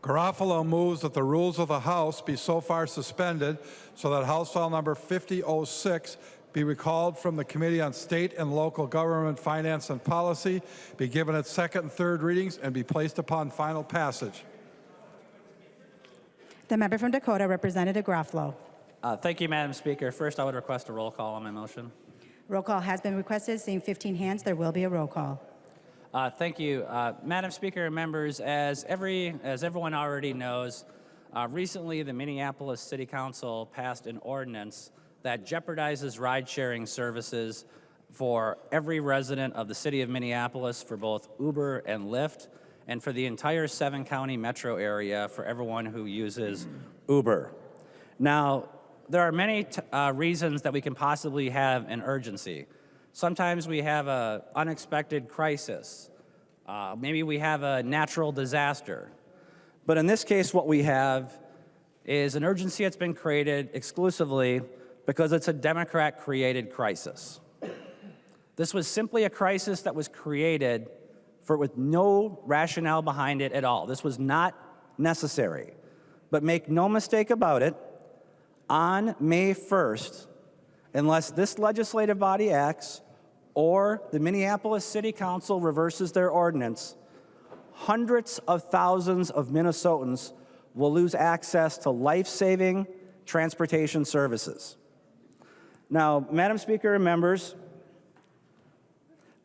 Garofalo moves that the rules of the House be so far suspended so that House File Number 5006 be recalled from the Committee on State and Local Government, Finance and Policy, be given its second and third readings, and be placed upon final passage. The member from Dakota, Representative Garofalo. Thank you, Madam Speaker. First, I would request a roll call on my motion. Roll call has been requested. Seeing 15 hands, there will be a roll call. Thank you. Madam Speaker and members, as everyone already knows, recently the Minneapolis City Council passed an ordinance that jeopardizes ride-sharing services for every resident of the city of Minneapolis for both Uber and Lyft, and for the entire 7-county metro area for everyone who uses Uber. Now, there are many reasons that we can possibly have an urgency. Sometimes we have an unexpected crisis. Maybe we have a natural disaster. But in this case, what we have is an urgency that's been created exclusively because it's a Democrat-created crisis. This was simply a crisis that was created with no rationale behind it at all. This was not necessary. But make no mistake about it, on May 1st, unless this legislative body acts or the Minneapolis City Council reverses their ordinance, hundreds of thousands of Minnesotans will lose access to life-saving transportation services. Now, Madam Speaker and members,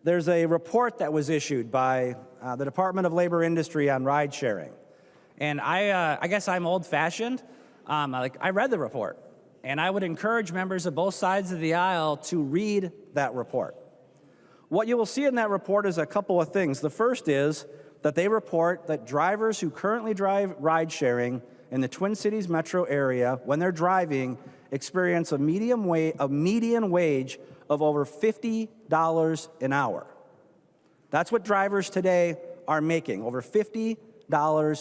there's a report that was issued by the Department of Labor Industry on ride sharing. And I guess I'm old-fashioned. I read the report, and I would encourage members of both sides of the aisle to read that report. What you will see in that report is a couple of things. The first is that they report that drivers who currently drive ride sharing in the Twin Cities metro area, when they're driving, experience a median wage of over $50 an hour. That's what drivers today are making, over $50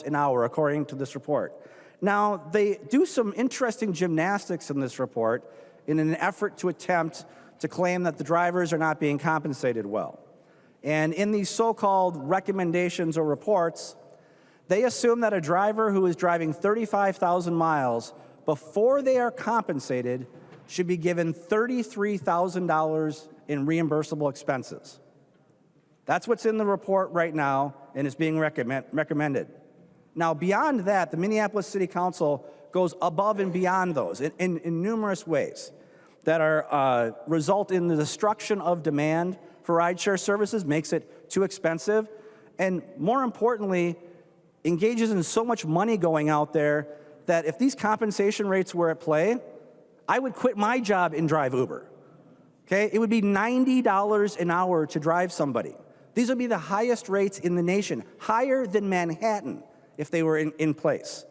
an hour, according to this report. Now, they do some interesting gymnastics in this report in an effort to attempt to claim that the drivers are not being compensated well. And in these so-called recommendations or reports, they assume that a driver who is driving 35,000 miles before they are compensated should be given $33,000 in reimbursable expenses. That's what's in the report right now and is being recommended. Now, beyond that, the Minneapolis City Council goes above and beyond those in numerous ways that are result in the destruction of demand for rideshare services, makes it too expensive, and more importantly, engages in so much money going out there that if these compensation rates were at play, I would quit my job and drive Uber. Okay? It would be $90 an hour to drive somebody. These would be the highest rates in the nation, higher than Manhattan if they were in place.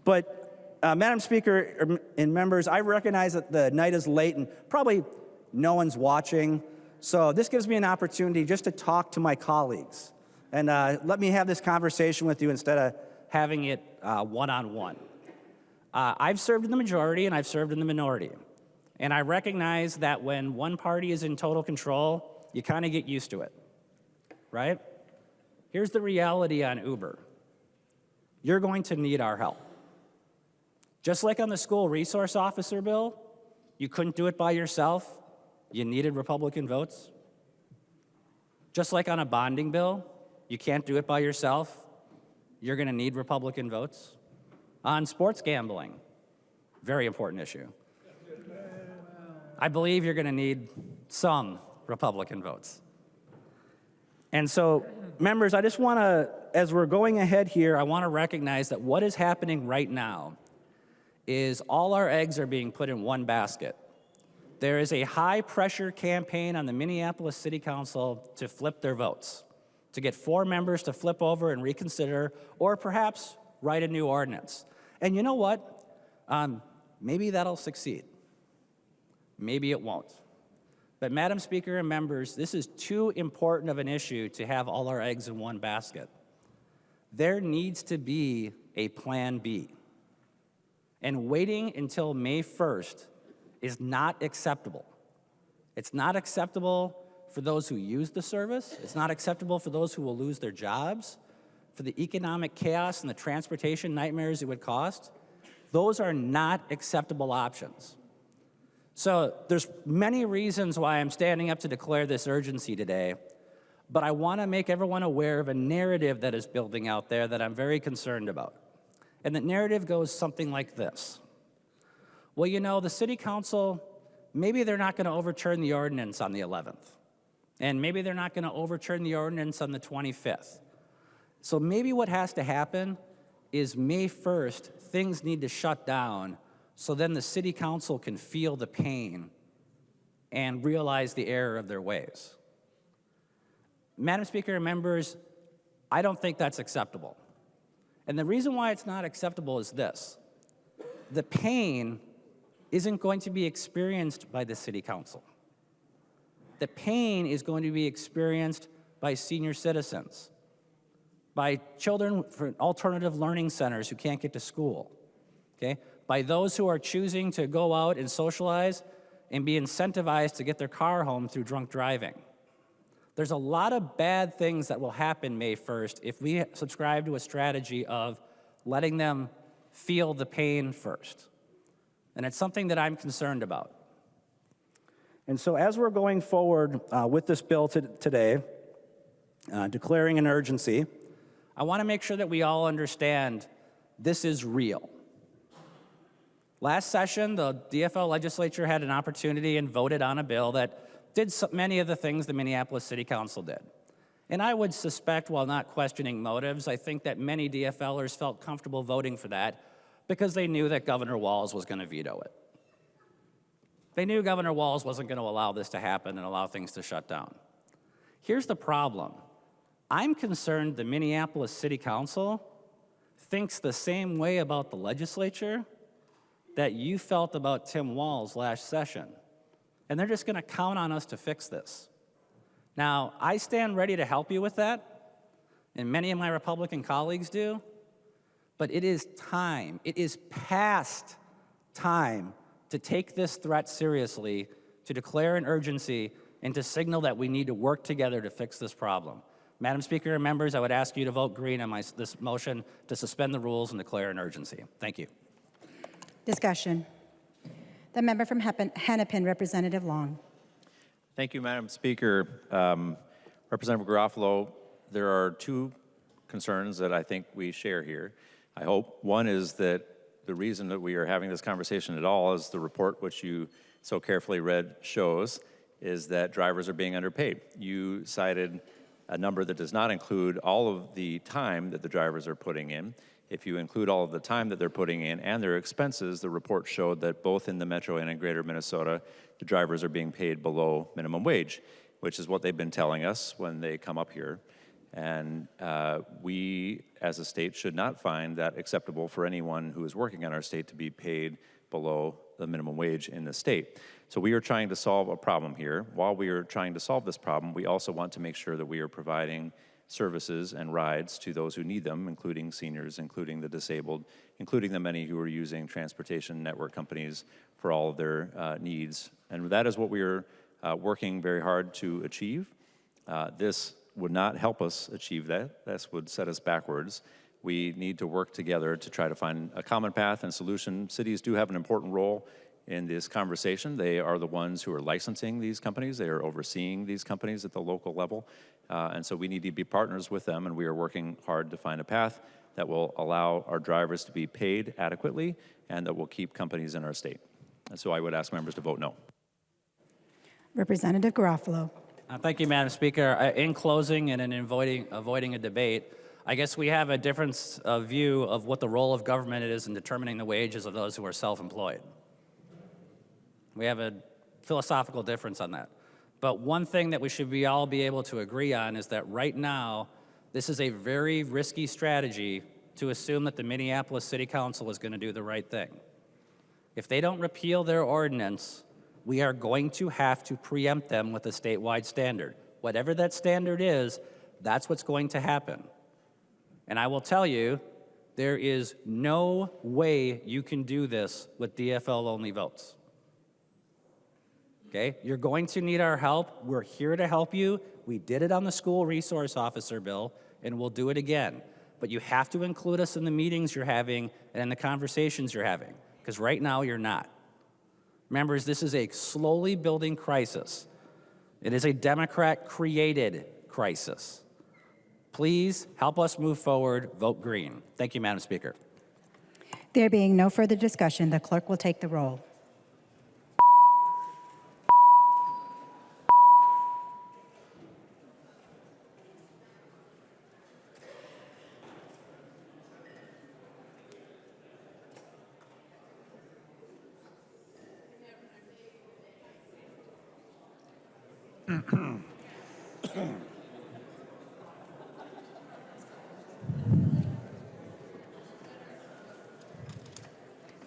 But Madam Speaker and members, I recognize that the night is late and probably no one's watching. So this gives me an opportunity just to talk to my colleagues. And let me have this conversation with you instead of having it one-on-one. I've served in the majority and I've served in the minority. And I recognize that when one party is in total control, you kind of get used to it, right? Here's the reality on Uber. You're going to need our help. Just like on the school resource officer bill, you couldn't do it by yourself. You needed Republican votes. Just like on a bonding bill, you can't do it by yourself. You're going to need Republican votes. On sports gambling, very important issue. I believe you're going to need some Republican votes. And so, members, I just want to, as we're going ahead here, I want to recognize that what is happening right now is all our eggs are being put in one basket. There is a high-pressure campaign on the Minneapolis City Council to flip their votes, to get 4 members to flip over and reconsider, or perhaps write a new ordinance. And you know what? Maybe that'll succeed. Maybe it won't. But Madam Speaker and members, this is too important of an issue to have all our eggs in one basket. There needs to be a plan B. And waiting until May 1st is not acceptable. It's not acceptable for those who use the service. It's not acceptable for those who will lose their jobs, for the economic chaos and the transportation nightmares it would cost, those are not acceptable options. So there's many reasons why I'm standing up to declare this urgency today, but I want to make everyone aware of a narrative that is building out there that I'm very concerned about. And the narrative goes something like this. Well, you know, the city council, maybe they're not going to overturn the ordinance on the 11th. And maybe they're not going to overturn the ordinance on the 25th. So maybe what has to happen is May 1st, things need to shut down so then the city council can feel the pain and realize the error of their ways. Madam Speaker and members, I don't think that's acceptable. And the reason why it's not acceptable is this. The pain isn't going to be experienced by the city council. The pain is going to be experienced by senior citizens, by children from alternative learning centers who can't get to school, okay? By those who are choosing to go out and socialize and be incentivized to get their car home through drunk driving. There's a lot of bad things that will happen May 1st if we subscribe to a strategy of letting them feel the pain first. And it's something that I'm concerned about. And so as we're going forward with this bill today, declaring an urgency, I want to make sure that we all understand this is real. Last session, the DFL legislature had an opportunity and voted on a bill that did many of the things the Minneapolis City Council did. And I would suspect, while not questioning motives, I think that many DFLers felt comfortable voting for that because they knew that Governor Walz was going to veto it. They knew Governor Walz wasn't going to allow this to happen and allow things to shut down. Here's the problem. I'm concerned the Minneapolis City Council thinks the same way about the legislature that you felt about Tim Walz last session. And they're just going to count on us to fix this. Now, I stand ready to help you with that, and many of my Republican colleagues do, but it is time, it is past time to take this threat seriously, to declare an urgency, and to signal that we need to work together to fix this problem. Madam Speaker and members, I would ask you to vote green on this motion to suspend the rules and declare an urgency. Thank you. Discussion. The member from Hennepin, Representative Long. Thank you, Madam Speaker. Representative Garofalo, there are two concerns that I think we share here, I hope. One is that the reason that we are having this conversation at all, as the report which you so carefully read shows, is that drivers are being underpaid. You cited a number that does not include all of the time that the drivers are putting in. If you include all of the time that they're putting in and their expenses, the report showed that both in the Metro and in Greater Minnesota, the drivers are being paid below minimum wage, which is what they've been telling us when they come up here. And we, as a state, should not find that acceptable for anyone who is working on our state to be paid below the minimum wage in the state. So we are trying to solve a problem here. While we are trying to solve this problem, we also want to make sure that we are providing services and rides to those who need them, including seniors, including the disabled, including the many who are using transportation network companies for all of their needs. And that is what we are working very hard to achieve. This would not help us achieve that. This would set us backwards. We need to work together to try to find a common path and solution. Cities do have an important role in this conversation. They are the ones who are licensing these companies. They are overseeing these companies at the local level. And so we need to be partners with them, and we are working hard to find a path that will allow our drivers to be paid adequately and that will keep companies in our state. And so I would ask members to vote no. Representative Garofalo. Thank you, Madam Speaker. In closing and in avoiding a debate, I guess we have a difference of view of what the role of government is in determining the wages of those who are self-employed. We have a philosophical difference on that. But one thing that we should all be able to agree on is that right now, this is a very risky strategy to assume that the Minneapolis City Council is going to do the right thing. If they don't repeal their ordinance, we are going to have to preempt them with a statewide standard. Whatever that standard is, that's what's going to happen. And I will tell you, there is no way you can do this with DFL-only votes. Okay? You're going to need our help. We're here to help you. We did it on the school resource officer bill, and we'll do it again. but you have to include us in the meetings you're having and in the conversations you're having, because right now you're not. Members, this is a slowly building crisis. It is a Democrat-created crisis. Please help us move forward. Vote green. Thank you, Madam Speaker. There being no further discussion, the clerk will take the roll.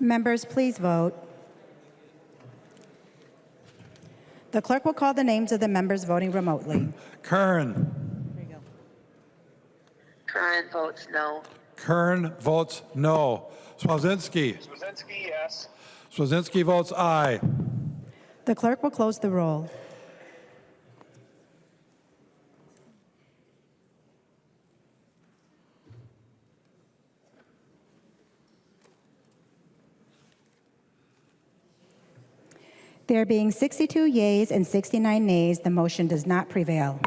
Members, please vote. The clerk will call the names of the members voting remotely. Kern. There you go. Curran votes no. Kern votes no. Swazinski. Swazinski, yes. Swazinski votes aye. The clerk will close the roll. There being 62 yeas and 69 nays, the motion does not prevail.